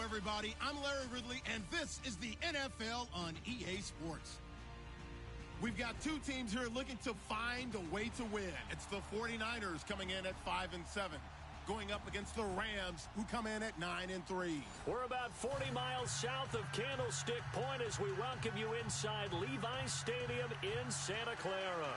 everybody. I'm Larry Ridley, and this is the NFL on EA Sports. We've got two teams here looking to find a way to win. It's the 49ers coming in at 5-7, going up against the Rams, who come in at 9-3. We're about 40 miles south of Candlestick Point as we welcome you inside Levi's Stadium in Santa Clara.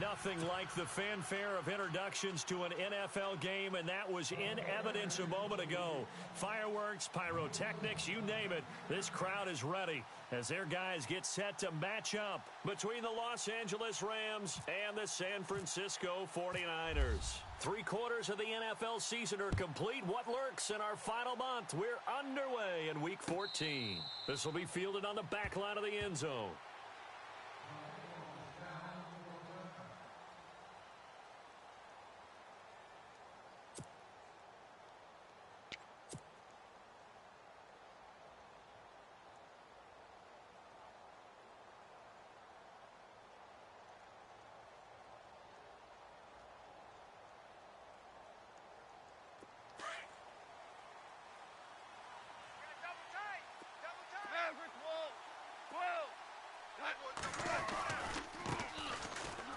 Nothing like the fanfare of introductions to an NFL game, and that was in evidence a moment ago. Fireworks, pyrotechnics, you name it. This crowd is ready as their guys get set to match up between the Los Angeles Rams and the San Francisco 49ers. 3/4 of the NFL season are complete. What lurks in our final month? We're underway in Week 14. This will be fielded on the back line of the end zone.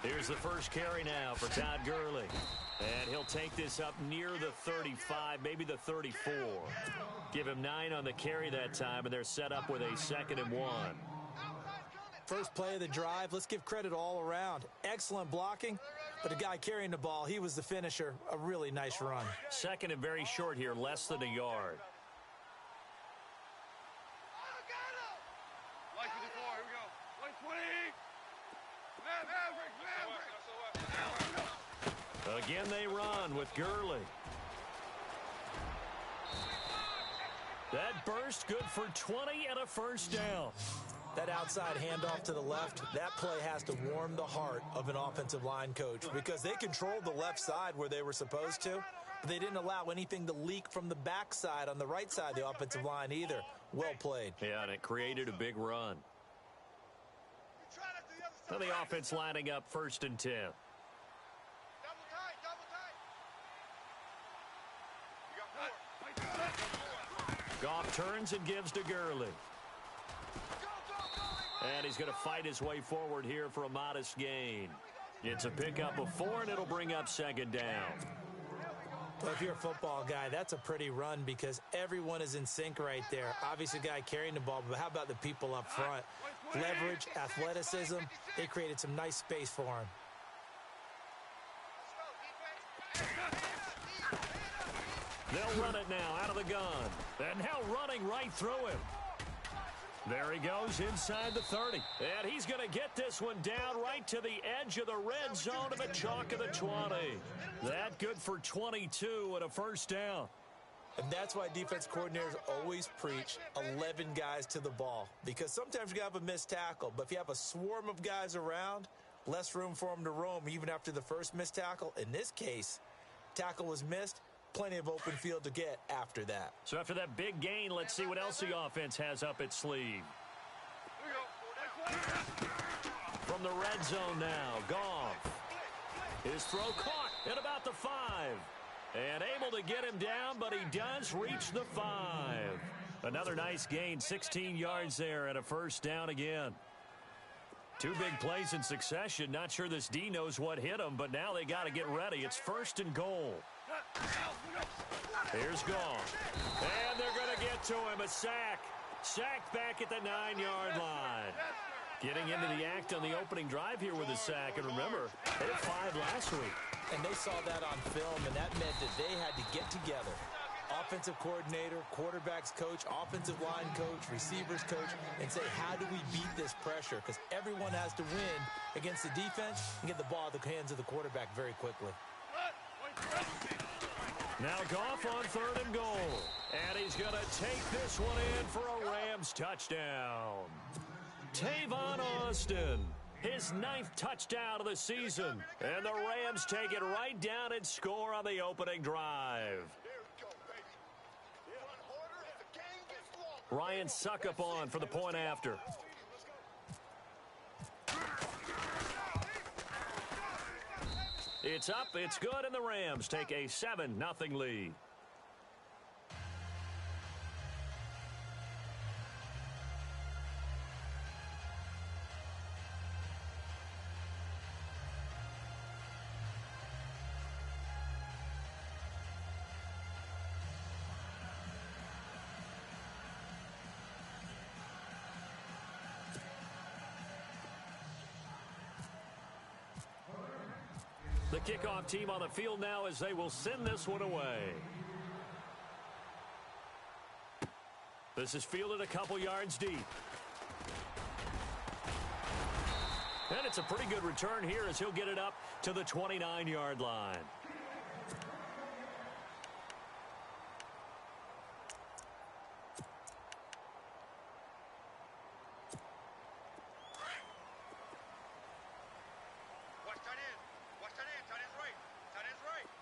Here's the first carry now for Todd Gurley. And he'll take this up near the 35, maybe the 34. Give him 9 on the carry that time, and they're set up with a 2nd and 1. First play of the drive, let's give credit all around. Excellent blocking, but the guy carrying the ball, he was the finisher. A really nice run. 2nd and very short here, less than a yard. Again, they run with Gurley. That burst good for 20 and a first down. That outside handoff to the left, that play has to warm the heart of an offensive line coach because they controlled the left side where they were supposed to, but they didn't allow anything to leak from the backside on the right side of the offensive line either. Well played. Yeah, and it created a big run. So the offense lining up 1st and 10. Goff turns and gives to Gurley. And he's going to fight his way forward here for a modest gain. It's a pickup of 4, and it'll bring up 2nd down. Well, if you're a football guy, that's a pretty run because everyone is in sync right there. Obviously, the guy carrying the ball, but how about the people up front? Leverage, athleticism, they created some nice space for him. They'll run it now out of the gun. And now running right through him. There he goes inside the 30. And he's going to get this one down right to the edge of the red zone to the chalk of the 20. That good for 22 and a first down. And that's why defense coordinators always preach 11 guys to the ball. Because sometimes you have a missed tackle. But if you have a swarm of guys around, less room for them to roam even after the first missed tackle. In this case, tackle was missed. Plenty of open field to get after that. So after that big gain, let's see what else the offense has up its sleeve. From the red zone now, Goff. His throw caught at about the 5. And able to get him down, but he does reach the 5. Another nice gain, 16 yards there and a first down again. 2 big plays in succession. Not sure this D knows what hit him, but now they got to get ready. It's 1st and goal. Here's Goff. And they're going to get to him. A sack. Sacked back at the 9-yard line. Getting into the act on the opening drive here with a sack. And remember, they had 5 last week. And they saw that on film, and that meant that they had to get together. Offensive coordinator, quarterbacks coach, offensive line coach, receivers coach, and say, how do we beat this pressure? Because everyone has to win against the defense and get the ball at the hands of the quarterback very quickly. Now Goff on 3rd and goal. And he's going to take this one in for a Rams touchdown. Tavon Austin, his 9th touchdown of the season. And the Rams take it right down and score on the opening drive. Ryan Suckup on for the point after. It's up, it's good, and the Rams take a 7-0 lead. The kickoff team on the field now as they will send this one away. This is fielded a couple yards deep. And it's a pretty good return here as he'll get it up to the 29-yard line.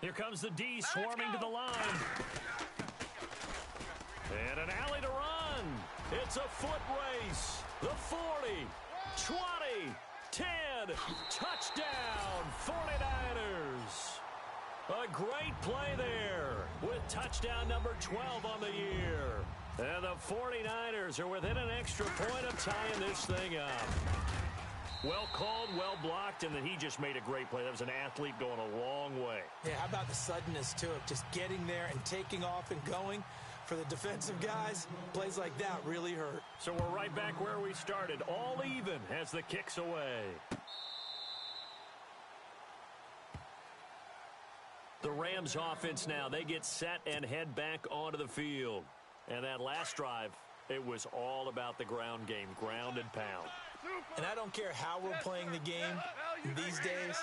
Here comes the D swarming to the line. And an alley to run. It's a foot race. The 40, 20, 10, touchdown, 49ers. A great play there with touchdown number 12 on the year. And the 49ers are within an extra point of tying this thing up. Well called, well blocked, and then he just made a great play. That was an athlete going a long way. Yeah, how about the suddenness to it? Just getting there and taking off and going. For the defensive guys, plays like that really hurt. So we're right back where we started, all even as the kick's away. The Rams offense now, they get set and head back onto the field. And that last drive, it was all about the ground game, ground and pound. And I don't care how we're playing the game these days,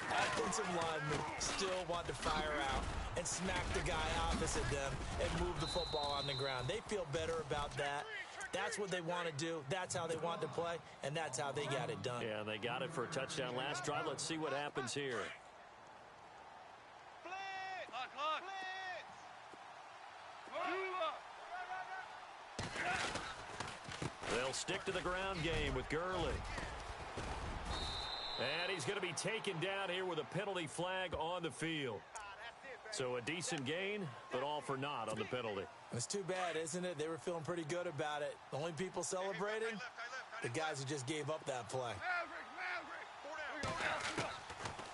offensive linemen still want to fire out and smack the guy opposite them and move the football on the ground. They feel better about that. That's what they want to do. That's how they want to play, and that's how they got it done. Yeah, they got it for a touchdown last drive. Let's see what happens here. They'll stick to the ground game with Gurley. And he's going to be taken down here with a penalty flag on the field. So a decent gain, but all for naught on the penalty. It's too bad, isn't it? They were feeling pretty good about it. The only people celebrating, the guys who just gave up that play.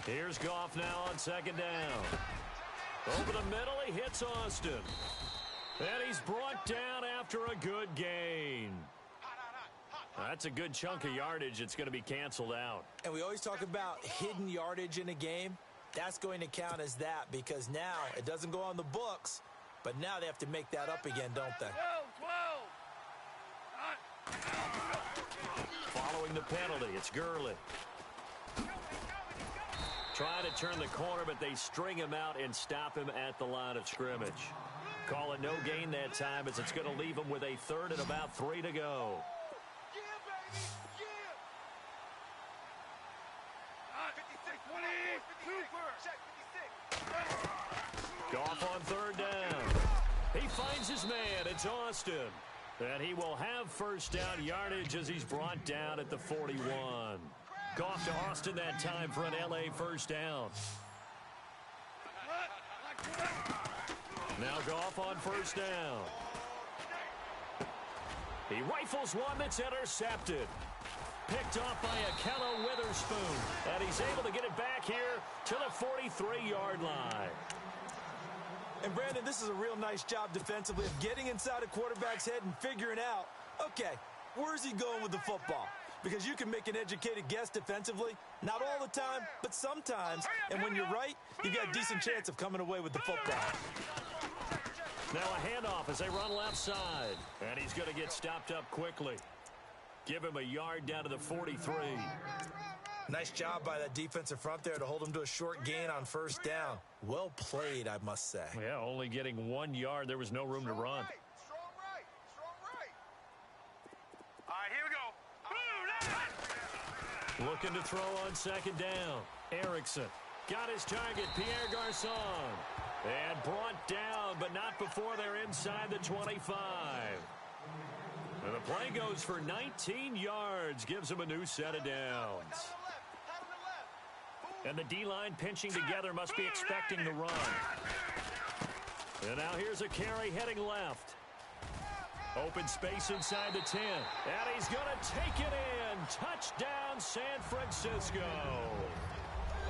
Here's Goff now on second down. Over the middle, he hits Austin. And he's brought down after a good gain. That's a good chunk of yardage. It's going to be canceled out. And we always talk about hidden yardage in a game. That's going to count as that because now it doesn't go on the books, but now they have to make that up again, don't they? Following the penalty, it's Gurley. Trying to turn the corner, but they string him out and stop him at the line of scrimmage. Call it no gain that time as it's going to leave him with a third and about 3 to go. Goff on third down. He finds his man. It's Austin. And he will have first down yardage as he's brought down at the 41. Goff to Austin that time for an LA first down. Now Goff on first down. He rifles one that's intercepted. Picked off by Akello Witherspoon. And he's able to get it back here to the 43-yard line. And, Brandon, this is a real nice job defensively of getting inside a quarterback's head and figuring out, okay, where's he going with the football? Because you can make an educated guess defensively. Not all the time, but sometimes. And when you're right, you got a decent chance of coming away with the football. Now a handoff as they run left side. And he's going to get stopped up quickly. Give him a yard down to the 43. Nice job by that defensive front there to hold him to a short gain on first down. Well played, I must say. Yeah, only getting 1 yard. There was no room to run. Strong right. All right, here we go. Looking to throw on second down. Erickson got his target, Pierre Garçon. And brought down, but not before they're inside the 25. And the play goes for 19 yards, gives him a new set of downs. And the D-line pinching together must be expecting the run. And now here's a carry heading left. Open space inside the 10. And he's going to take it in. Touchdown, San Francisco.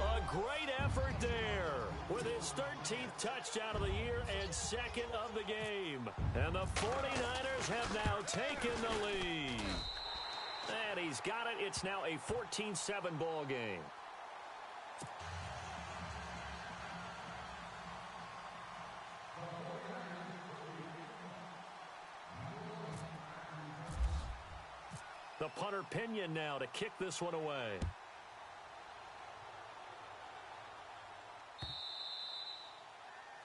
A great effort there with his 13th touchdown of the year and second of the game. And the 49ers have now taken the lead. And he's got it. It's now a 14-7 ball game. The punter Pinion now to kick this one away.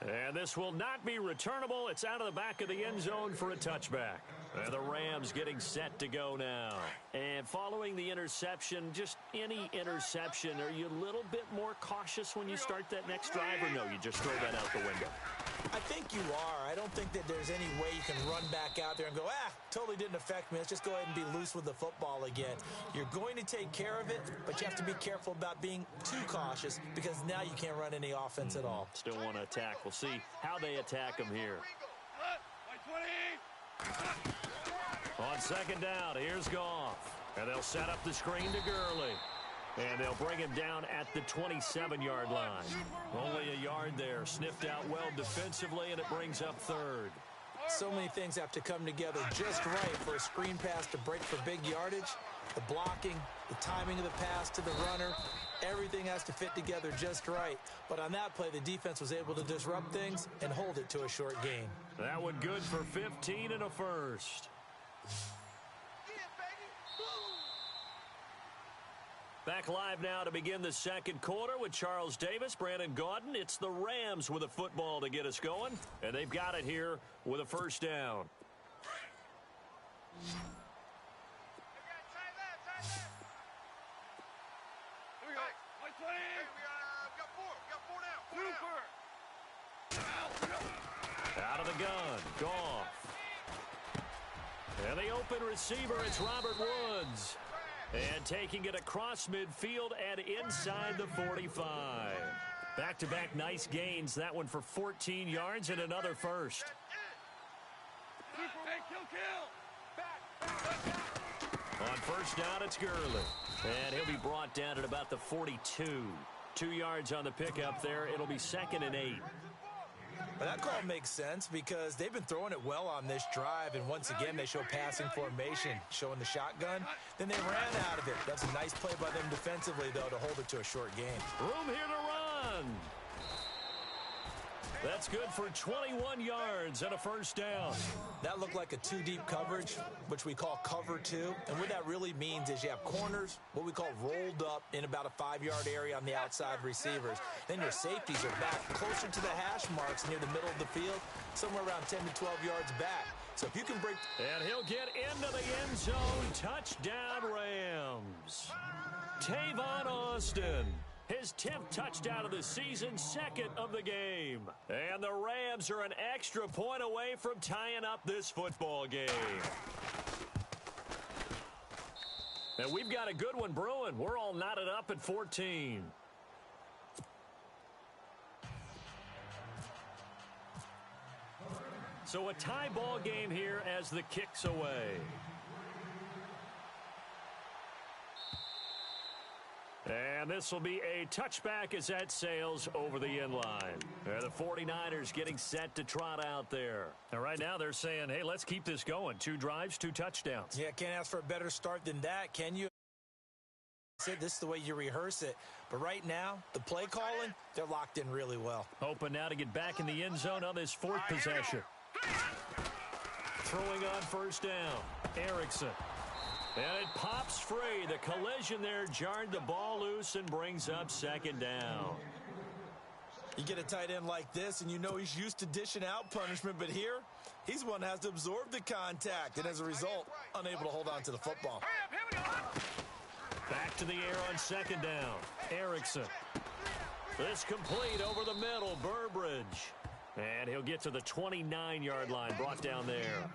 And this will not be returnable. It's out of the back of the end zone for a touchback. And the Rams getting set to go now. And following the interception, just any interception, are you a little bit more cautious when you start that next drive, or no, you just throw that out the window? I think you are. I don't think that there's any way you can run back out there and go, totally didn't affect me. Let's just go ahead and be loose with the football again. You're going to take care of it, but you have to be careful about being too cautious because now you can't run any offense at all. Still want to attack. We'll see how they attack them here. On second down, here's Goff. And they'll set up the screen to Gurley. And they'll bring him down at the 27-yard line. Only a yard there. Sniffed out well defensively, and it brings up third. So many things have to come together just right for a screen pass to break for big yardage. The blocking, the timing of the pass to the runner, everything has to fit together just right. But on that play, the defense was able to disrupt things and hold it to a short gain. That one good for 15 and a first. Back live now to begin the second quarter with Charles Davis, Brandon Gaudin. It's the Rams with a football to get us going, and they've got it here with a first down. Out of the gun, Goff. And the open receiver, it's Robert Woods. And taking it across midfield and inside the 45. Back-to-back nice gains. That one for 14 yards and another first. On first down, it's Gurley. And he'll be brought down at about the 42. 2 yards on the pickup there. It'll be 2nd and 8. But that call makes sense because they've been throwing it well on this drive, and once again they show passing formation, showing the shotgun. Then they ran out of it. That's a nice play by them defensively, though, to hold it to a short gain. Room here to run. That's good for 21 yards and a first down. That looked like a two-deep coverage, which we call cover two. And what that really means is you have corners, what we call rolled up in about a 5-yard area on the outside receivers. Then your safeties are back closer to the hash marks near the middle of the field, somewhere around 10 to 12 yards back. So if you can break... And he'll get into the end zone. Touchdown, Rams. Tavon Austin. His 10th touchdown of the season, 2nd of the game. And the Rams are an extra point away from tying up this football game. And we've got a good one brewing. We're all knotted up at 14. So a tie ball game here as the kick's away. And this will be a touchback as that sails over the end line. The 49ers getting set to trot out there. And right now they're saying, hey, let's keep this going. 2 drives, 2 touchdowns. Yeah, can't ask for a better start than that, can you? This is the way you rehearse it. But right now, the play calling, they're locked in really well. Hoping now to get back in the end zone on this 4th possession. Throwing on first down, Erickson. And it pops free. The collision there jarred the ball loose and brings up 2nd down. You get a tight end like this, and you know he's used to dishing out punishment, but here, he's one that has to absorb the contact, and as a result, unable to hold on to the football. Back to the air on 2nd down. Erickson. This complete over the middle. Burbridge. And he'll get to the 29-yard line, brought down there.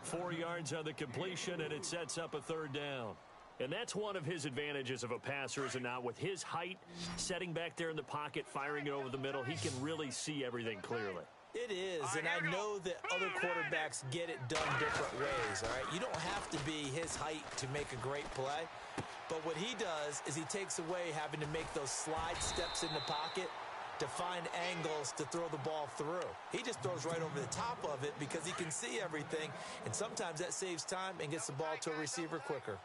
4 yards on the completion, and it sets up a 3rd down. And that's one of his advantages of a passer, is it not? With his height, setting back there in the pocket, firing it over the middle, he can really see everything clearly. It is, and I know that other quarterbacks get it done different ways, all right? You don't have to be his height to make a great play. But what he does is he takes away having to make those slide steps in the pocket to find angles to throw the ball through. He just throws right over the top of it because he can see everything, and sometimes that saves time and gets the ball to a receiver quicker.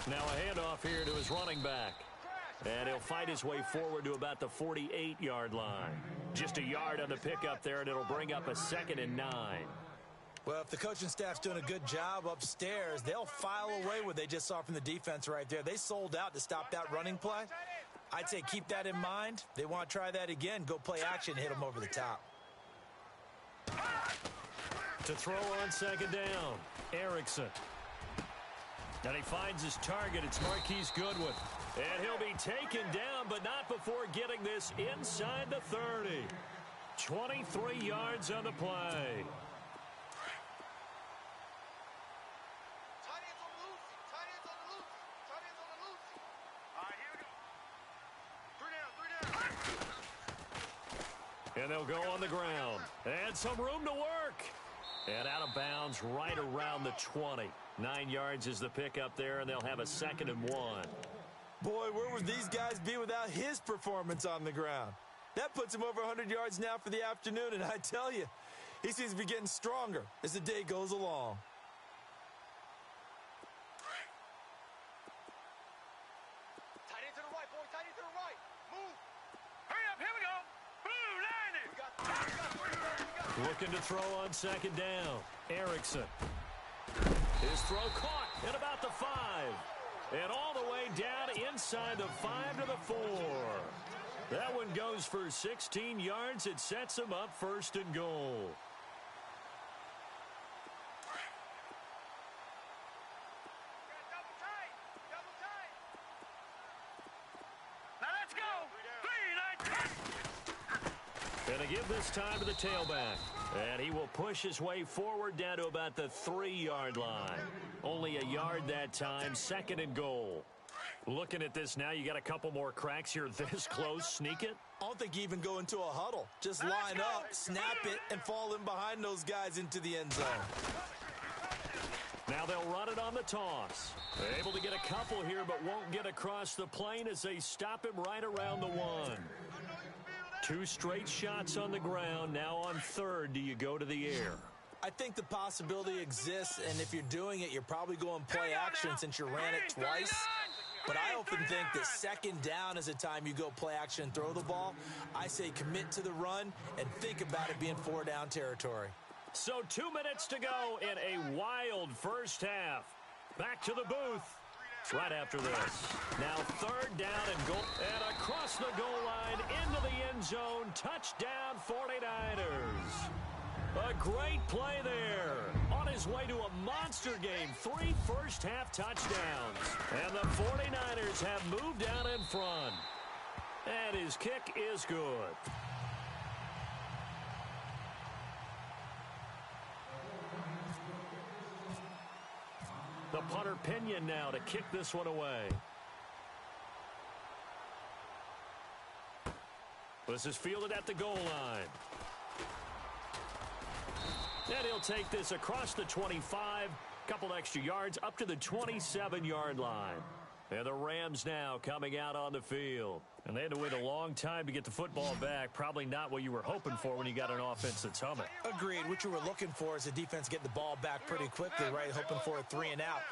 Now a handoff here to his running back. And he'll fight his way forward to about the 48-yard line. Just a yard on the pickup there, and it'll bring up a 2nd and 9. Well, if the coaching staff's doing a good job upstairs, they'll file away what they just saw from the defense right there. They sold out to stop that running play. I'd say keep that in mind. They want to try that again. Go play action, hit them over the top. To throw on second down, Erickson. And he finds his target. It's Marquise Goodwin. And he'll be taken down, but not before getting this inside the 30. 23 yards on the play. And they'll go on the ground. And some room to work. And out of bounds right around the 20. 9 yards is the pickup there, and they'll have a 2nd and 1. Boy, where would these guys be without his performance on the ground? That puts him over 100 yards now for the afternoon, and I tell you, he seems to be getting stronger as the day goes along. Tight end to the right, boy. Tight end to the right. Move. Hurry up. Here we go. Blue, line it. Looking to throw on second down. Erickson. His throw caught at about the 5. And all the way down inside the 5 to the 4. That one goes for 16 yards. It sets him up 1st and goal. And they give this time to the tailback. And he will push his way forward down to about the 3-yard line. Only a yard that time, 2nd and goal. Looking at this now, you got a couple more cracks here this close. Sneak it. I don't think you even go into a huddle. Just line up, snap it, and fall in behind those guys into the end zone. Now they'll run it on the toss. Able to get a couple here, but won't get across the plane as they stop him right around the 1. 2 straight shots on the ground. Now on 3rd, do you go to the air? I think the possibility exists, and if you're doing it, you're probably going play action since you ran it twice. But I often think that 2nd down is the time you go play action and throw the ball. I say commit to the run and think about it being 4-down territory. So 2 minutes to go in a wild first half. Back to the booth right after this. Now 3rd down and goal. And across the goal line into the end zone. Touchdown 49ers. A great play there. On his way to a monster game. 3 first-half touchdowns. And the 49ers have moved out in front. And his kick is good. The punter Pinion now to kick this one away. This is fielded at the goal line. And he'll take this across the 25, couple extra yards up to the 27-yard line. And the Rams now coming out on the field. And they had to wait a long time to get the football back. Probably not what you were hoping for when you got an offense that's humming. Agreed. What you were looking for is the defense get the ball back pretty quickly, right? Hoping for a 3 and out.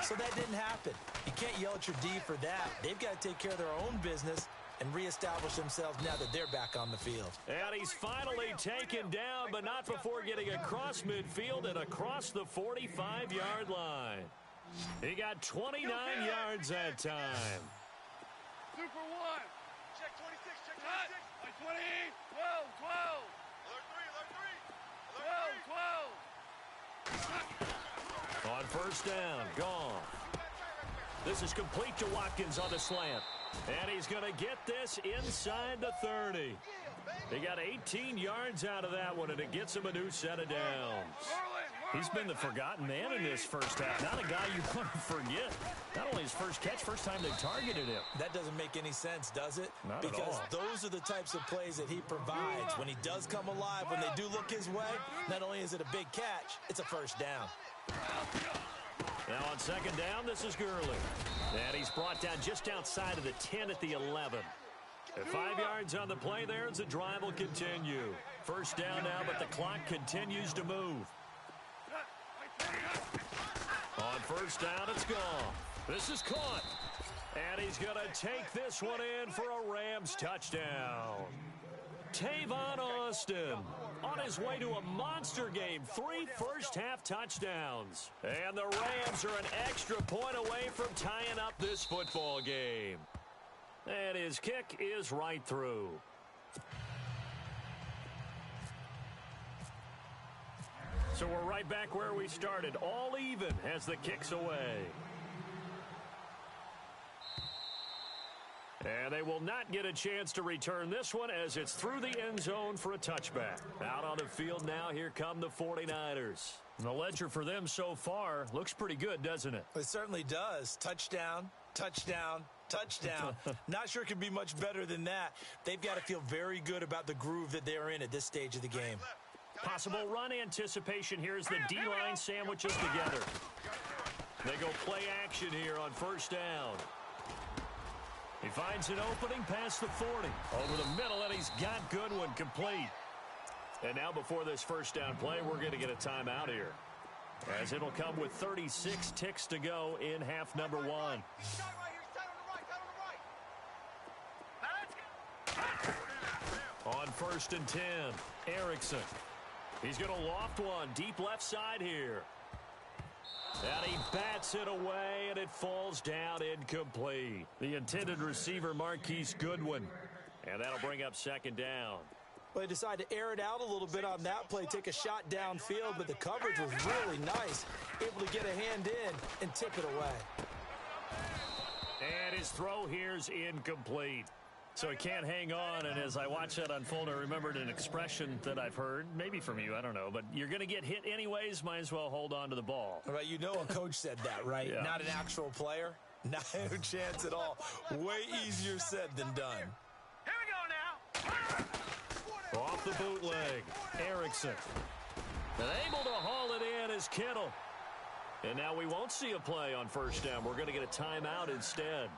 So that didn't happen. You can't yell at your D for that. They've got to take care of their own business and reestablish themselves now that they're back on the field. And he's finally taken down, but not before getting across midfield and across the 45-yard line. He got 29 yards that time. 2 for 1. Check 26, check 26. Like 20, 12, 12. Alert 3, alert 3. 12, 12. On first down, gone. This is complete to Watkins on the slant. And he's going to get this inside the 30. He got 18 yards out of that one, and it gets him a new set of downs. He's been the forgotten man in this first half. Not a guy you want to forget. Not only his first catch, first time they targeted him. That doesn't make any sense, does it? Not because at all. Those are the types of plays that he provides. When he does come alive, when they do look his way, not only is it a big catch, it's a first down. Now on second down, this is Gurley. And he's brought down just outside of the 10 at the 11. At 5 yards on the play there as the drive will continue. First down now, but the clock continues to move. On first down, it's gone. This is caught. And he's going to take this one in for a Rams touchdown. Tavon Austin on his way to a monster game. 3 first-half touchdowns. And the Rams are an extra point away from tying up this football game. And his kick is right through. So we're right back where we started. All even as the kick's away. And they will not get a chance to return this one as it's through the end zone for a touchback. Out on the field now, here come the 49ers. The ledger for them so far looks pretty good, doesn't it? It certainly does. Touchdown, touchdown, touchdown. Not sure it can be much better than that. They've got to feel very good about the groove that they're in at this stage of the game. Possible run anticipation here as the D-line sandwiches together. They go play action here on first down. He finds an opening past the 40. Over the middle, and he's got Goodwin complete. And now before this first down play, we're going to get a timeout here, as it'll come with 36 ticks to go in half number 1. On first and 10, Erickson. He's going to loft one deep left side here. And he bats it away, and it falls down incomplete. The intended receiver, Marquise Goodwin. And that'll bring up second down. Well, they decided to air it out a little bit on that play, take a shot downfield, but the coverage was really nice. Able to get a hand in and tip it away. And his throw here's incomplete. So he can't hang on, and as I watch that unfold, I remembered an expression that I've heard, maybe from you, I don't know, but you're going to get hit anyways, might as well hold on to the ball. Right, you know a coach said that, right? Yeah. Not an actual player. Not a chance at all. Way easier said than done. Here we go now. Off the bootleg, Erickson. And able to haul it in is Kittle. And now we won't see a play on first down. We're going to get a timeout instead,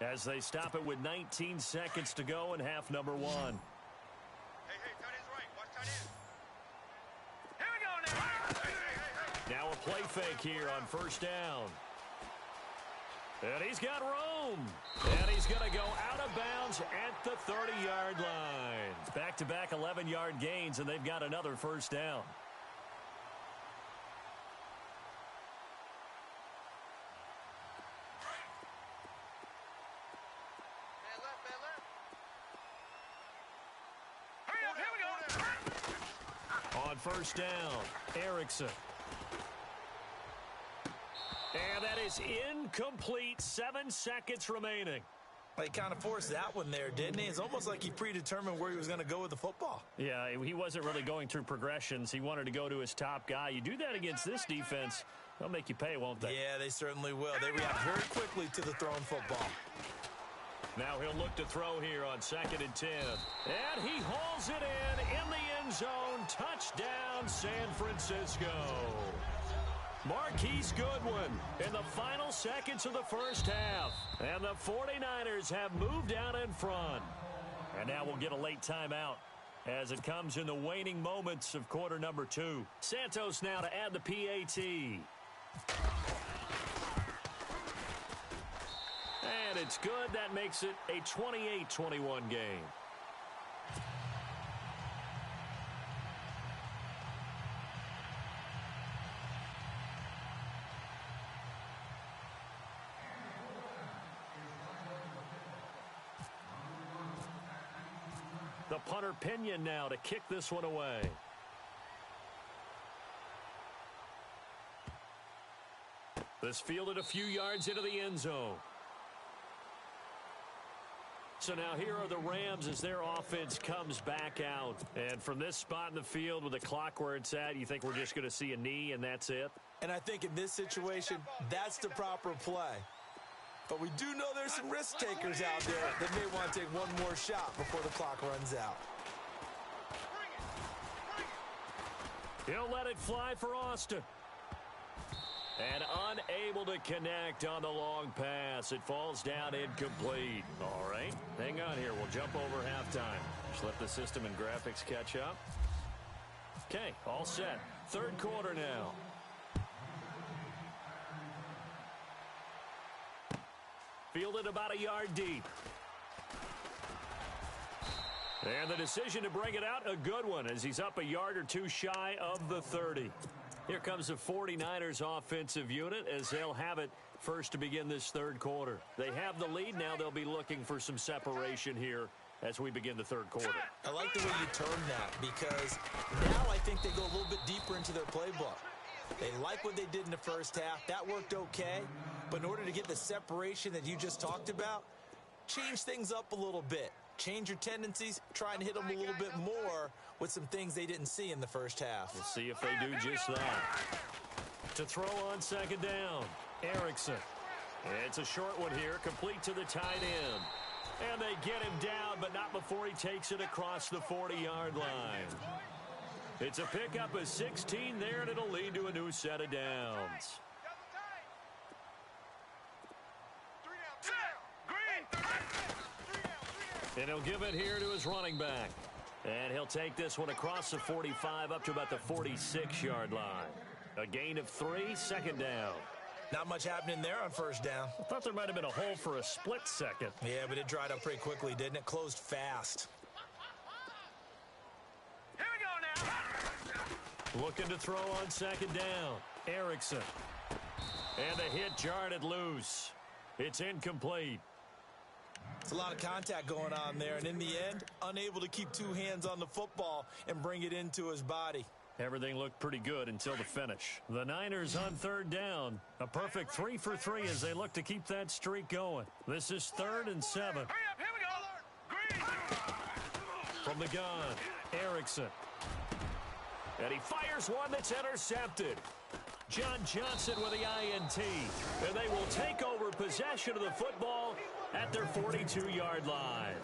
as they stop it with 19 seconds to go in half number 1. Hey, tight end's right. Watch tight end. Here we go now. Now a play fake here on first down. And he's got room. And he's going to go out of bounds at the 30-yard line. Back-to-back 11-yard gains, and they've got another first down. On first down, Erickson. And that is incomplete. 7 seconds remaining. He kind of forced that one there, didn't he? It's almost like he predetermined where he was going to go with the football. Yeah, he wasn't really going through progressions. He wanted to go to his top guy. You do that against this defense, they'll make you pay, won't they? Yeah, they certainly will. They react very quickly to the thrown football. Now he'll look to throw here on second and 10. And he hauls it in the end zone. Touchdown, San Francisco. Marquise Goodwin in the final seconds of the first half. And the 49ers have moved out in front. And now we'll get a late timeout as it comes in the waning moments of quarter number 2. Santos now to add the PAT. And it's good. That makes it a 28-21 game. The punter Pinion now to kick this one away. This fielded a few yards into the end zone. So now here are the Rams as their offense comes back out. And from this spot in the field with the clock where it's at, you think we're just going to see a knee and that's it? And I think in this situation, that's the proper play. But we do know there's some risk takers out there that may want to take one more shot before the clock runs out. He'll let it fly for Austin. And unable to connect on the long pass. It falls down incomplete. All right, hang on here. We'll jump over halftime. Just let the system and graphics catch up. Okay, all set. Third quarter now. Fielded about a yard deep. And the decision to bring it out, a good one, as he's up a yard or two shy of the 30. Here comes the 49ers offensive unit as they'll have it first to begin this third quarter. They have the lead. Now they'll be looking for some separation here as we begin the third quarter. I like the way you turned that, because now I think they go a little bit deeper into their playbook. They like what they did in the first half. That worked okay. But in order to get the separation that you just talked about, change things up a little bit. Change your tendencies, try and hit them a little bit more with some things they didn't see in the first half. We'll see if they do just that. To throw on second down, Erickson. It's a short one here, complete to the tight end. And they get him down, but not before he takes it across the 40-yard line. It's a pickup of 16 there, and it'll lead to a new set of downs. And he'll give it here to his running back. And he'll take this one across the 45 up to about the 46-yard line. A gain of 3, second down. Not much happening there on first down. I thought there might have been a hole for a split second. Yeah, but it dried up pretty quickly, didn't it? Closed fast. Here we go now. Looking to throw on second down. Erickson. And the hit jarred it loose. It's incomplete. It's a lot of contact going on there, and in the end, unable to keep two hands on the football and bring it into his body. Everything looked pretty good until the finish. The Niners on third down. A perfect 3 for 3 as they look to keep that streak going. This is 3rd and 7. Hurry up, here we go. Green. From the gun, Erickson. And he fires one that's intercepted. John Johnson with the INT. And they will take over possession of the football at their 42-yard line.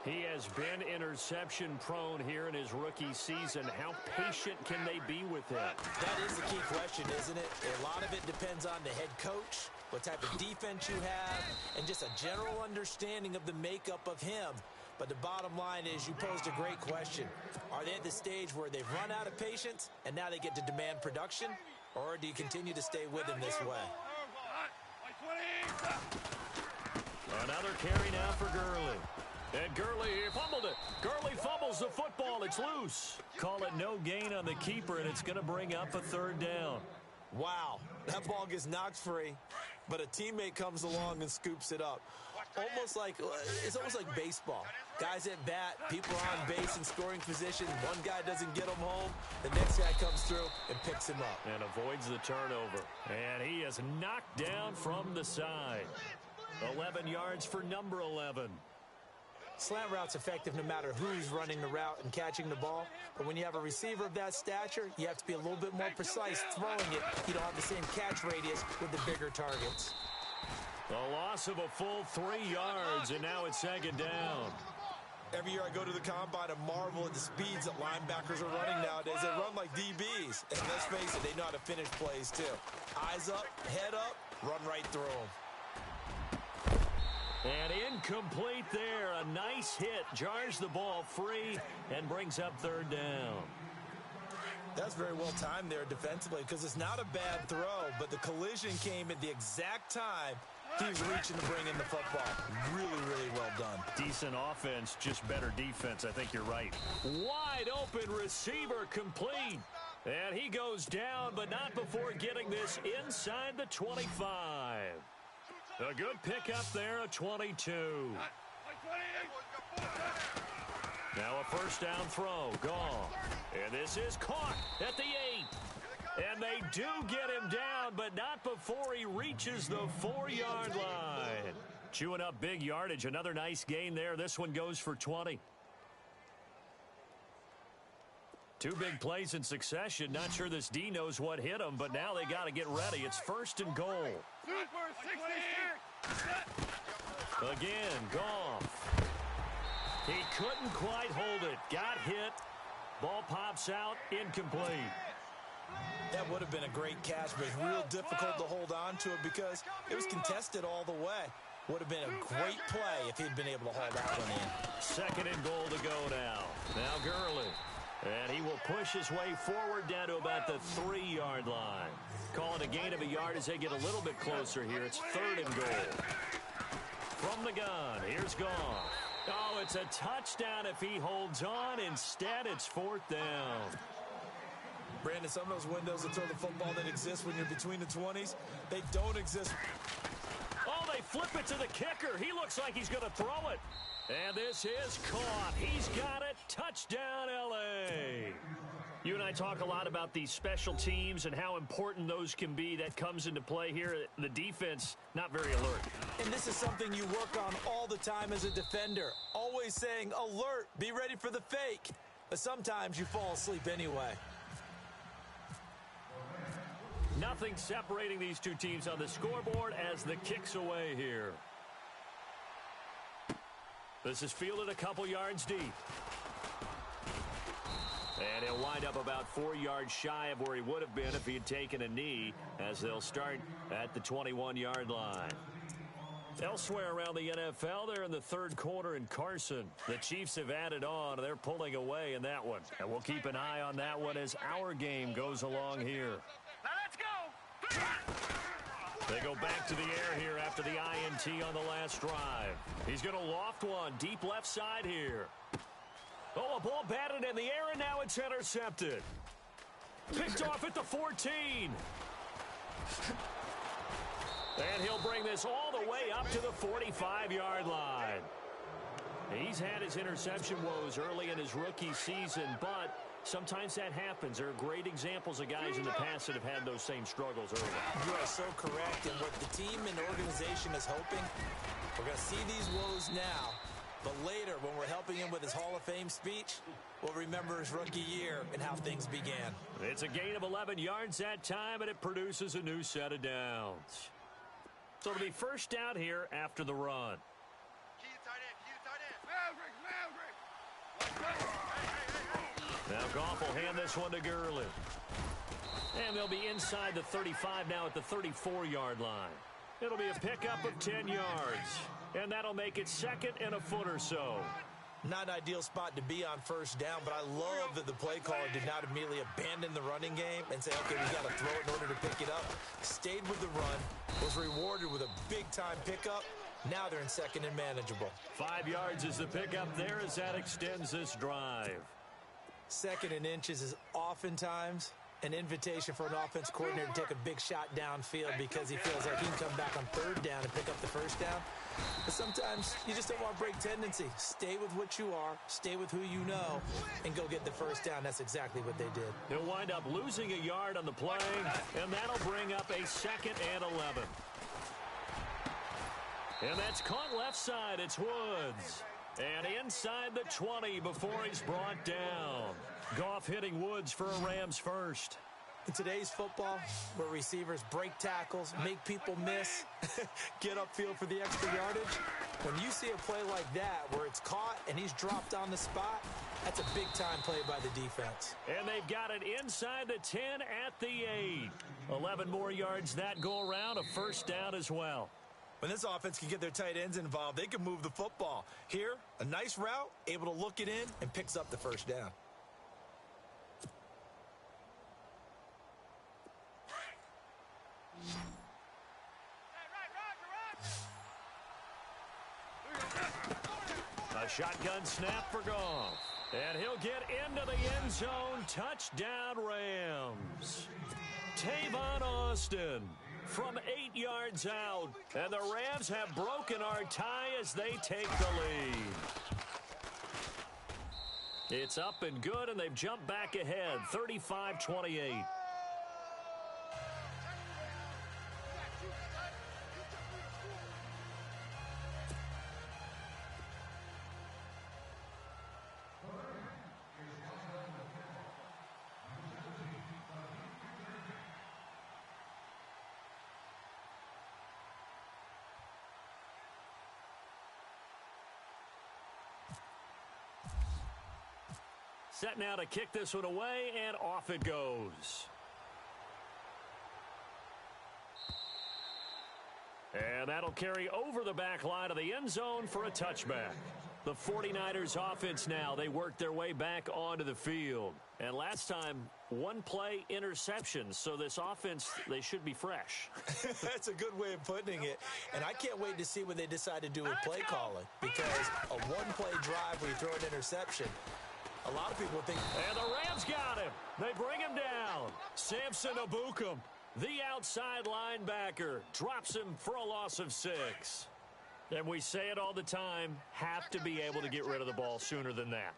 He has been interception-prone here in his rookie season. How patient can they be with him? That is the key question, isn't it? A lot of it depends on the head coach, what type of defense you have, and just a general understanding of the makeup of him. But the bottom line is you posed a great question. Are they at the stage where they've run out of patience and now they get to demand production? Or do you continue to stay with him this way? Another carry now for Gurley. And Gurley fumbled it. Gurley fumbles the football. It's loose. Call it no gain on the keeper, and it's going to bring up a third down. Wow, that ball gets knocked free, but a teammate comes along and scoops it up. It's almost like baseball. Guys at bat, people are on base in scoring position. One guy doesn't get him home. The next guy comes through and picks him up. And avoids the turnover. And he is knocked down from the side. 11 yards for number 11. Slant route's effective no matter who's running the route and catching the ball. But when you have a receiver of that stature, you have to be a little bit more precise throwing it. You don't have the same catch radius with the bigger targets. A loss of a full 3 yards, and now it's second down. Every year I go to the combine and marvel at the speeds that linebackers are running nowadays. They run like DBs. And let's face it, they know how to finish plays too. Eyes up, head up, run right through them. And incomplete there. A nice hit. Jars the ball free and brings up third down. That's very well timed there defensively, because it's not a bad throw, but the collision came at the exact time he was reaching to bring in the football. Really, really well done. Decent offense, just better defense. I think you're right. Wide open receiver complete. And he goes down, but not before getting this inside the 25. A good pickup there, a 22. Now a first down throw, gone. And this is caught at the 8. And they do get him down, but not before he reaches the 4-yard line. Chewing up big yardage, another nice gain there. This one goes for 20. 2 big plays in succession. Not sure this D knows what hit him, but now they got to get ready. It's first and goal. Again, Goff. He couldn't quite hold it. Got hit. Ball pops out. Incomplete. That would have been a great catch, but it's real difficult to hold on to it because it was contested all the way. Would have been a great play if he'd been able to haul that one in. Second and goal to go now. Now Gurley. And he will push his way forward down to about the 3-yard line. Call it a gain of a yard as they get a little bit closer here. It's third and goal. From the gun, here's Goff. Oh, it's a touchdown if he holds on. Instead, it's 4th down. Brandon, some of those windows that throw the football that exist when you're between the 20s, they don't exist. Oh, they flip it to the kicker. He looks like he's going to throw it. And this is caught. He's got it. Touchdown, L.A. You and I talk a lot about these special teams and how important those can be. That comes into play here. The defense, not very alert. And this is something you work on all the time as a defender. Always saying, alert, be ready for the fake. But sometimes you fall asleep anyway. Nothing separating these two teams on the scoreboard as the kick's away here. This is fielded a couple yards deep. And he'll wind up about 4 yards shy of where he would have been if he had taken a knee, as they'll start at the 21-yard line. Elsewhere around the NFL, they're in the third quarter in Carson. The Chiefs have added on, and they're pulling away in that one. And we'll keep an eye on that one as our game goes along here. Now let's go. They go back to the air here after the INT on the last drive. He's going to loft one deep left side here. Oh, a ball batted in the air, and now it's intercepted. Picked off at the 14. And he'll bring this all the way up to the 45-yard line. He's had his interception woes early in his rookie season, but sometimes that happens. There are great examples of guys in the past that have had those same struggles early. You are so correct. And what the team and the organization is hoping, we're going to see these woes now. But later, when we're helping him with his Hall of Fame speech, we'll remember his rookie year and how things began. It's a gain of 11 yards that time, and it produces a new set of downs. So it'll be first down here after the run. Key to tight end. Key to tight end. Maverick. Now Goff will hand this one to Gurley. And they'll be inside the 35 now at the 34-yard line. It'll be a pickup of 10 yards. And that'll make it second and a foot or so. Not an ideal spot to be on first down, but I love that the play caller did not immediately abandon the running game and say, okay, we got to throw it in order to pick it up. Stayed with the run, was rewarded with a big-time pickup. Now they're in second and manageable. 5 yards is the pickup there as that extends this drive. Second and inches is oftentimes an invitation for an offense coordinator to take a big shot downfield because he feels like he can come back on third down and pick up the first down. But sometimes you just don't want to break tendency. Stay with what you are, stay with who you know, and go get the first down. That's exactly what they did. He'll wind up losing a yard on the play, and that'll bring up a second and 11. And that's caught left side. It's Woods. And inside the 20 before he's brought down. Goff hitting Woods for a Rams first. In today's football, where receivers break tackles, make people miss, get upfield for the extra yardage, when you see a play like that where it's caught and he's dropped on the spot, that's a big-time play by the defense. And they've got it inside the 10 at the 8. 11 more yards that go around, a first down as well. When this offense can get their tight ends involved, they can move the football. Here, a nice route, able to look it in, and picks up the first down. A shotgun snap for Goff. And he'll get into the end zone. Touchdown, Rams. Tavon Austin from 8 yards out. And the Rams have broken our tie as they take the lead. It's up and good, and they've jumped back ahead, 35-28. Set now to kick this one away, and off it goes. And that'll carry over the back line of the end zone for a touchback. The 49ers offense now, they work their way back onto the field. And last time, one play interception. So this offense, they should be fresh. That's a good way of putting it. And I can't wait to see what they decide to do with play calling. Because a one-play drive where you throw an interception, a lot of people think... And the Rams got him. They bring him down. Samson Abukum, the outside linebacker, drops him for a loss of 6. And we say it all the time, have to be able to get rid of the ball sooner than that.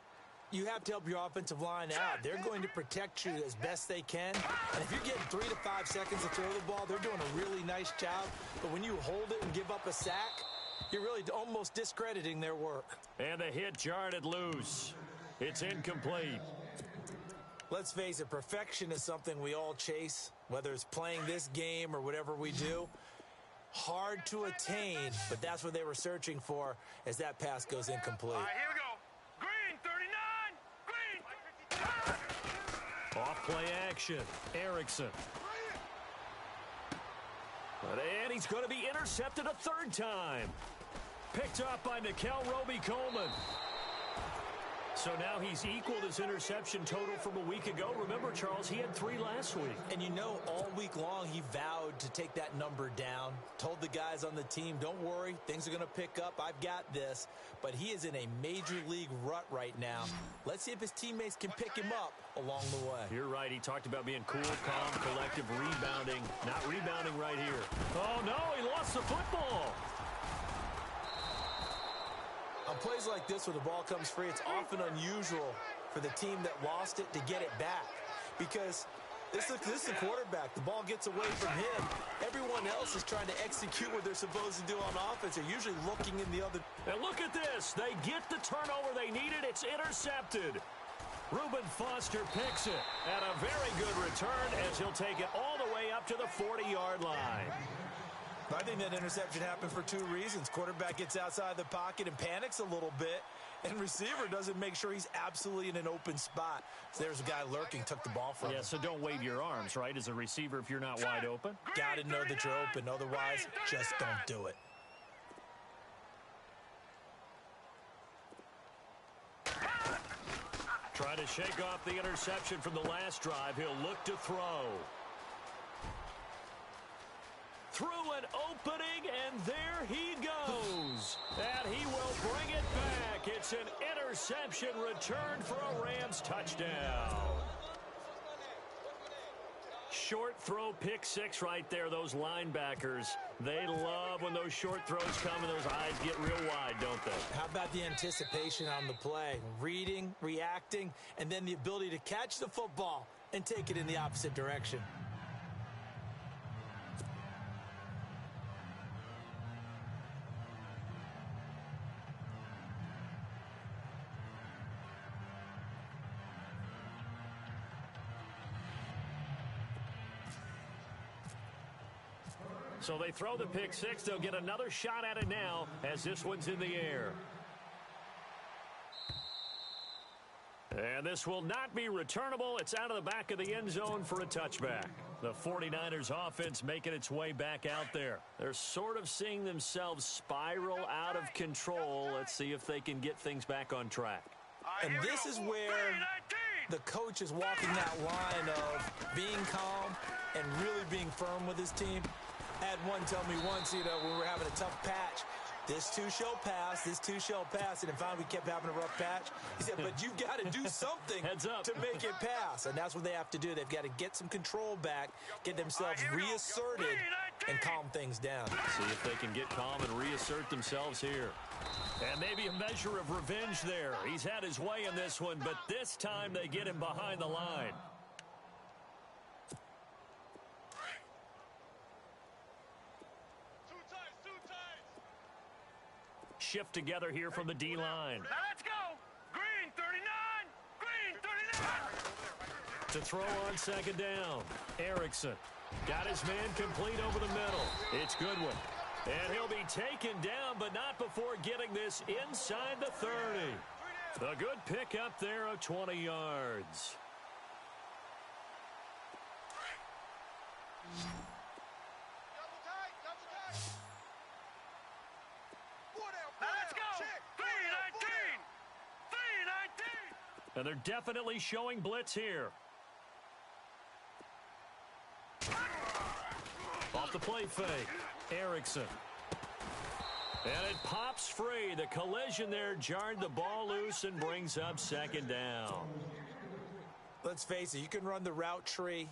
You have to help your offensive line out. They're going to protect you as best they can. And if you're getting 3 to 5 seconds to throw the ball, they're doing a really nice job. But when you hold it and give up a sack, you're really almost discrediting their work. And the hit jarred it loose. It's incomplete. Let's face it, perfection is something we all chase, whether it's playing this game or whatever we do. Hard to attain, but that's what they were searching for as that pass goes incomplete. All right, here we go. Green, 39. Green. Off-play action. Erickson. And he's going to be intercepted a third time. Picked up by Nickel Roby-Coleman. So now he's equaled his interception total from a week ago. Remember, Charles, he had 3 last week. And you know, all week long, he vowed to take that number down. Told the guys on the team, don't worry, things are going to pick up. I've got this. But he is in a major league rut right now. Let's see if his teammates can pick him up along the way. You're right. He talked about being cool, calm, collective, rebounding. Not rebounding right here. Oh, no, he lost the football. On plays like this where the ball comes free, it's often unusual for the team that lost it to get it back. Because this is a quarterback. The ball gets away from him. Everyone else is trying to execute what they're supposed to do on offense. They're usually looking in the other. And look at this. They get the turnover they needed. It's intercepted. Reuben Foster picks it. And a very good return as he'll take it all the way up to the 40-yard line. I think that interception happened for 2 reasons. Quarterback gets outside the pocket and panics a little bit, and receiver doesn't make sure he's absolutely in an open spot. So there's a guy lurking, took the ball from him. Yeah, so don't wave your arms, right, as a receiver if you're not wide open. Got to know that you're open. Otherwise, just don't do it. Try to shake off the interception from the last drive. He'll look to throw. Through an opening, and there he goes. And he will bring it back. It's an interception returned for a Rams touchdown. Short throw, pick 6 right there. Those linebackers, they love when those short throws come and those eyes get real wide, don't they? How about the anticipation on the play? Reading, reacting, and then the ability to catch the football and take it in the opposite direction. So they throw the pick 6. They'll get another shot at it now as this one's in the air. And this will not be returnable. It's out of the back of the end zone for a touchback. The 49ers offense making its way back out there. They're sort of seeing themselves spiral out of control. Let's see if they can get things back on track. And this is where the coach is walking that line of being calm and really being firm with his team. I had one tell me once, when we were having a tough patch, this too shall pass, this too shall pass. And then finally we kept having a rough patch. He said, but you've got to do something Heads up. to make it pass. And that's what they have to do. They've got to get some control back, get themselves reasserted, and calm things down. See if they can get calm and reassert themselves here. And maybe a measure of revenge there. He's had his way in this one, but this time they get him behind the line. Shift together here from the D-line. Now let's go. Green, 39. Green, 39. To throw on second down. Erickson got his man complete over the middle. It's Goodwin. And he'll be taken down, but not before getting this inside the 30. A good pickup there of 20 yards. Now let's go. Green, 19. And they're definitely showing blitz here. Off the play fake. Erickson. And it pops free. The collision there jarred the ball loose and brings up second down. Let's face it, you can run the route tree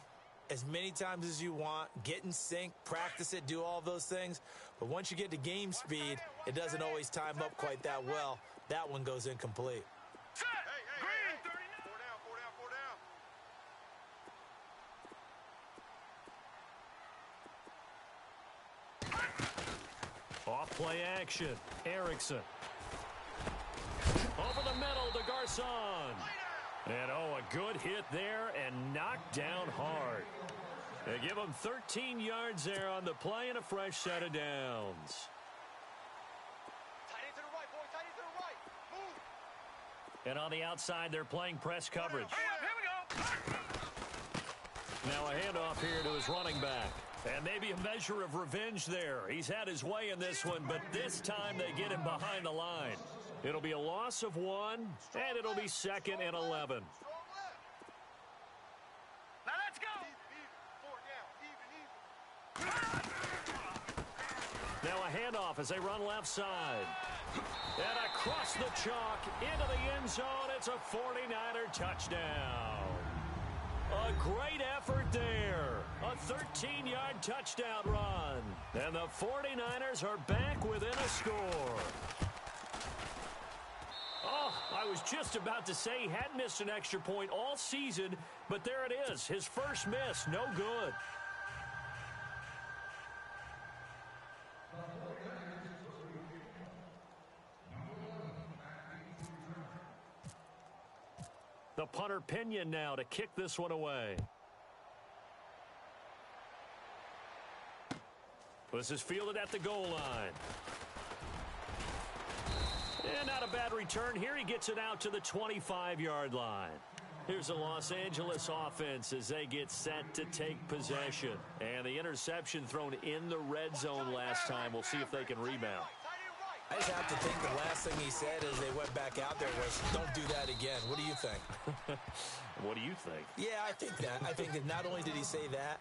as many times as you want, get in sync, practice it, do all those things. But once you get to game speed, it doesn't always time up quite that well. That one goes incomplete. Set. Green. 39. Four down. Off play action. Erickson. Over the middle to Garcon. And, a good hit there and knocked down hard. They give him 13 yards there on the play and a fresh set of downs. Tight end to the right, boy. Tight end to the right. Move. And on the outside, they're playing press coverage. Here we go. Now a handoff here to his running back. And maybe a measure of revenge there. He's had his way in this one, but this time they get him behind the line. It'll be a loss of 1, and it'll be 2nd and 11. Now let's go. Four down. Even. Now a handoff as they run left side. And across the chalk into the end zone. It's a 49er touchdown. A great effort there. A 13-yard touchdown run. And the 49ers are back within a score. Oh, I was just about to say he hadn't missed an extra point all season, but there it is. His first miss, no good. The punter Pinion now to kick this one away. This is fielded at the goal line. And not a bad return here. He gets it out to the 25-yard line. Here's the Los Angeles offense as they get set to take possession. And the interception thrown in the red zone last time. We'll see if they can rebound. I just have to think the last thing he said as they went back out there was, don't do that again. What do you think? What do you think? Yeah, I think that. I think that not only did he say that,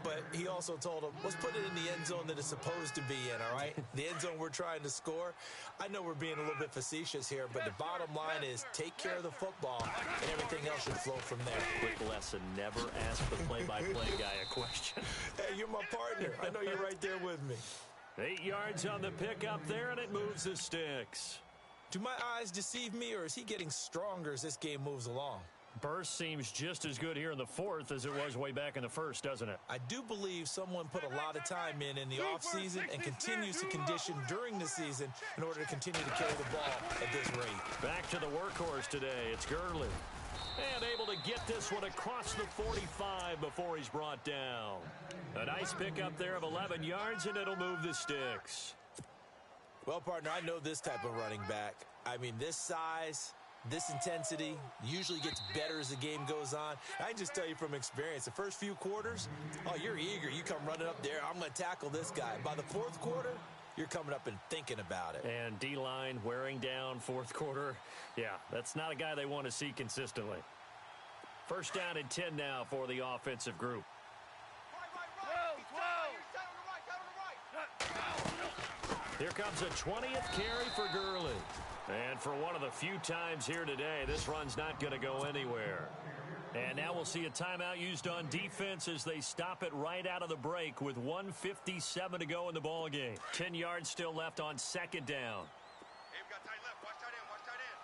but he also told him, let's put it in the end zone that it's supposed to be in, all right? The end zone we're trying to score. I know we're being a little bit facetious here, but the bottom line is take care of the football, and everything else should flow from there. Quick lesson, never ask the play-by-play guy a question. Hey, you're my partner. I know you're right there with me. 8 yards on the pickup there, and it moves the sticks. Do my eyes deceive me, or is he getting stronger as this game moves along? Burst seems just as good here in the fourth as it was way back in the first, doesn't it? I do believe someone put a lot of time in the offseason and continues to condition during the season in order to continue to carry the ball at this rate. Back to the workhorse today. It's Gurley. And able to get this one across the 45 before he's brought down. A nice pickup there of 11 yards, and it'll move the sticks. Well, partner, I know this type of running back. I mean, this size, this intensity usually gets better as the game goes on. I can just tell you from experience, the first few quarters, oh, you're eager. You come running up there, I'm going to tackle this guy. By the fourth quarter, you're coming up and thinking about it. And D-line wearing down fourth quarter. Yeah, that's not a guy they want to see consistently. First down and 10 now for the offensive group. Here comes a 20th carry for Gurley. And for one of the few times here today, this run's not going to go anywhere. And now we'll see a timeout used on defense as they stop it right out of the break with 1:57 to go in the ballgame. 10 yards still left on second down. Hey, we got tight left. Watch tight end. Watch tight end.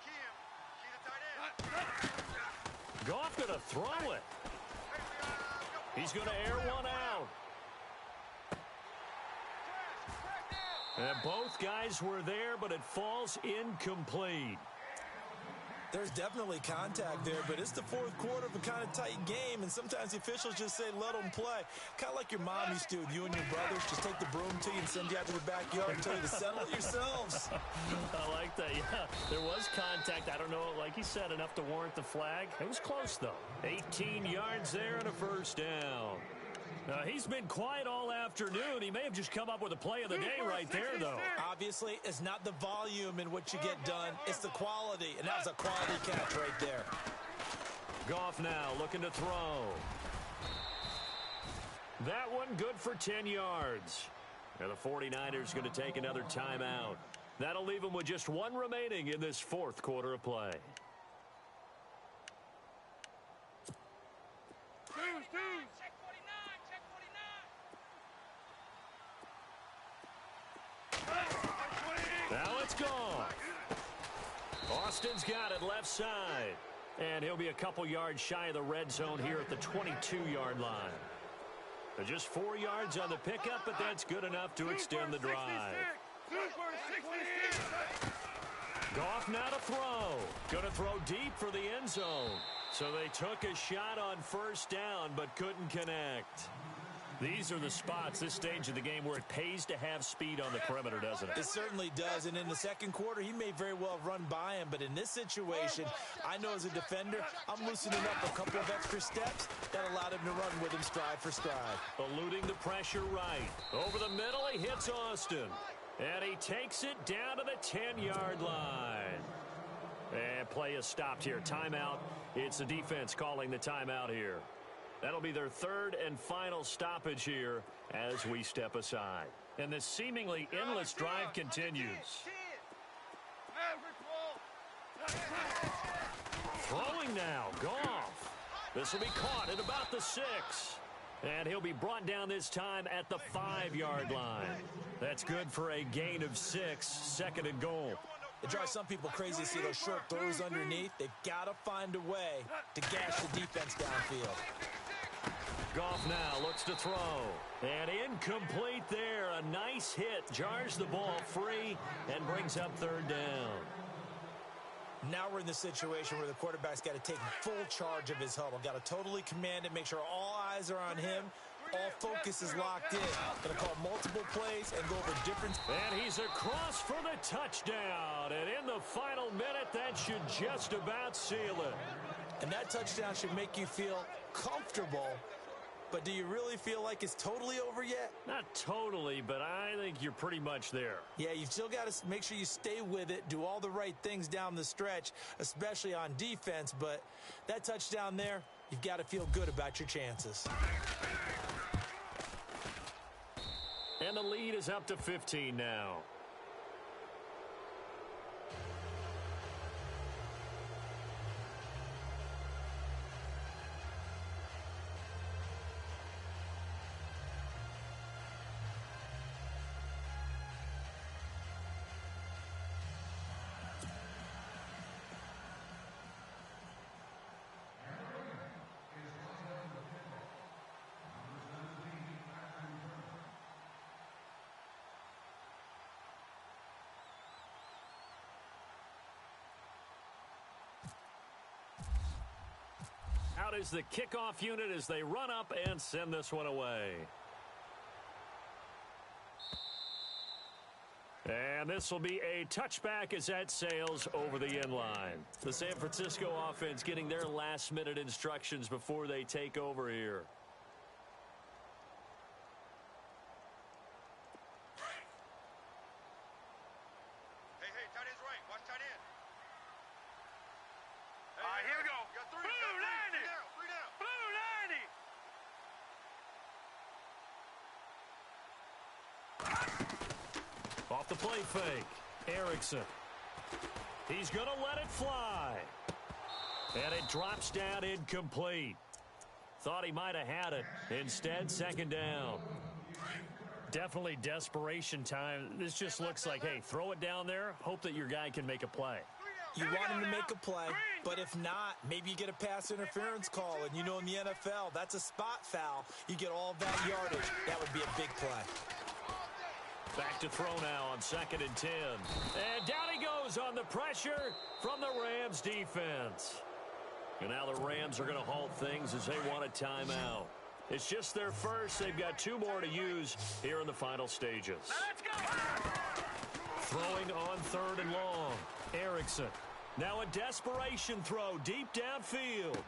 Key him. Key the tight end. Goff going to throw it. He's going to air one out. And both guys were there, but it falls incomplete. There's definitely contact there, but it's the fourth quarter of a kind of tight game, and sometimes the officials just say, let them play. Kind of like your mom used to with you and your brothers. Just take the broom to you and send you out to the backyard and tell you to settle it yourselves. I like that, yeah. There was contact. I don't know, like he said, enough to warrant the flag. It was close, though. 18 yards there and a first down. He's been quiet all afternoon. He may have just come up with a play of the day right there, though. Obviously, it's not the volume in which you get done. It's the quality, and that was a quality catch right there. Goff now looking to throw. That one good for 10 yards. And the 49ers going to take another timeout. That'll leave them with just one remaining in this fourth quarter of play. Check 49, Now it's gone. Austin's got it left side. And he'll be a couple yards shy of the red zone here at the 22-yard line. Just 4 yards on the pickup, but that's good enough to extend the drive. Goff now to throw. Going to throw deep for the end zone. So they took a shot on first down, but couldn't connect. These are the spots, this stage of the game, where it pays to have speed on the perimeter, doesn't it? It certainly does, and in the second quarter, he may very well have run by him, but in this situation, I know as a defender, I'm loosening up a couple of extra steps that allowed him to run with him stride for stride. Eluding the pressure right. Over the middle, he hits Austin. And he takes it down to the 10-yard line. And play is stopped here. Timeout. It's the defense calling the timeout here. That'll be their third and final stoppage here as we step aside. And this seemingly endless drive continues. Throwing now. Goff. This will be caught at about the 6. And he'll be brought down this time at the 5-yard line. That's good for a gain of 6, second and goal. It drives some people crazy to see those short throws underneath. They've got to find a way to gash the defense downfield. Goff now looks to throw. And incomplete there. A nice hit. Jars the ball free and brings up third down. Now we're in the situation where the quarterback's got to take full charge of his huddle. Got to totally command it, make sure all eyes are on him. All focus is locked in. Going to call multiple plays and go over different. And he's across for the touchdown. And in the final minute, that should just about seal it. And that touchdown should make you feel comfortable. But do you really feel like it's totally over yet? Not totally, but I think you're pretty much there. Yeah, you've still got to make sure you stay with it, do all the right things down the stretch, especially on defense. But that touchdown there, you've got to feel good about your chances. And the lead is up to 15 now. Out is the kickoff unit as they run up and send this one away. And this will be a touchback as that sails over the end line. The San Francisco offense getting their last-minute instructions before they take over here. Hey, tight end's right. Watch tight end. All right, here we go. Got three. Blue 90. Three down. Blue 90. Off the play fake. Erickson. He's going to let it fly. And it drops down incomplete. Thought he might have had it. Instead, second down. Definitely desperation time. This just looks like, hey, throw it down there. Hope that your guy can make a play. You want him to make a play, but if not, maybe you get a pass interference call. And you know in the NFL, that's a spot foul. You get all that yardage. That would be a big play. Back to throw now on 2nd and 10. And down he goes on the pressure from the Rams defense. And now the Rams are going to halt things as they want a timeout. It's just their first. They've got 2 more to use here in the final stages. Let's go. Throwing on 3rd and long. Erickson. Now a desperation throw deep downfield.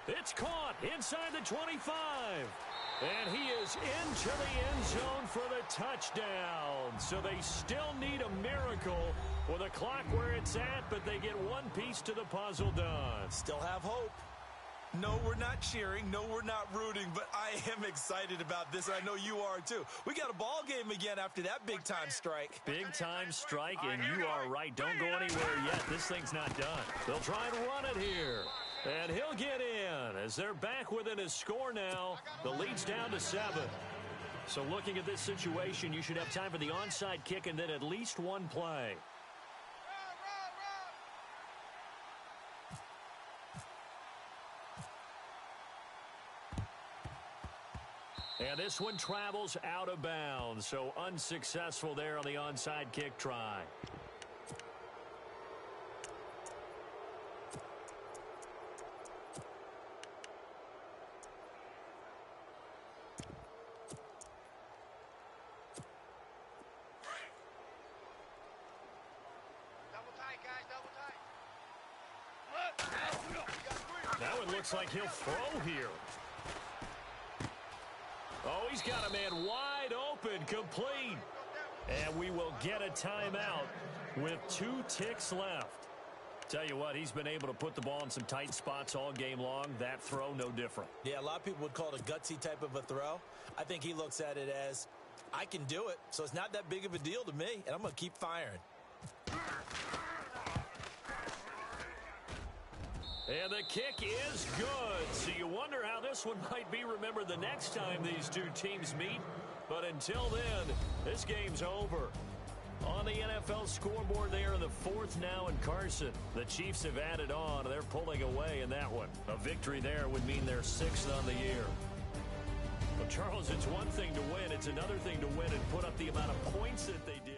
It's caught inside the 25. And he is into the end zone for the touchdown. So they still need a miracle with a clock where it's at, but they get one piece to the puzzle done. Still have hope. No, we're not cheering. No, we're not rooting, but I am excited about this. I know you are, too. We got a ball game again after that big-time strike. Big-time strike, and you are right. Don't go anywhere yet. This thing's not done. They'll try and run it here. And he'll get in as they're back within a score now. The lead's down to 7. So looking at this situation, you should have time for the onside kick and then at least one play. And this one travels out of bounds, so unsuccessful there on the onside kick try. Double tight, guys, double tight. Now it looks like he'll throw here. Oh, he's got a man wide open, complete. And we will get a timeout with 2 ticks left. Tell you what, he's been able to put the ball in some tight spots all game long. That throw, no different. Yeah, a lot of people would call it a gutsy type of a throw. I think he looks at it as, I can do it, so it's not that big of a deal to me, and I'm going to keep firing. And the kick is good. So you wonder how this one might be remembered the next time these two teams meet. But until then, this game's over. On the NFL scoreboard there in the 4th now in Carson. The Chiefs have added on. They're pulling away in that one. A victory there would mean they're 6th on the year. Well, Charles, it's one thing to win. It's another thing to win and put up the amount of points that they did.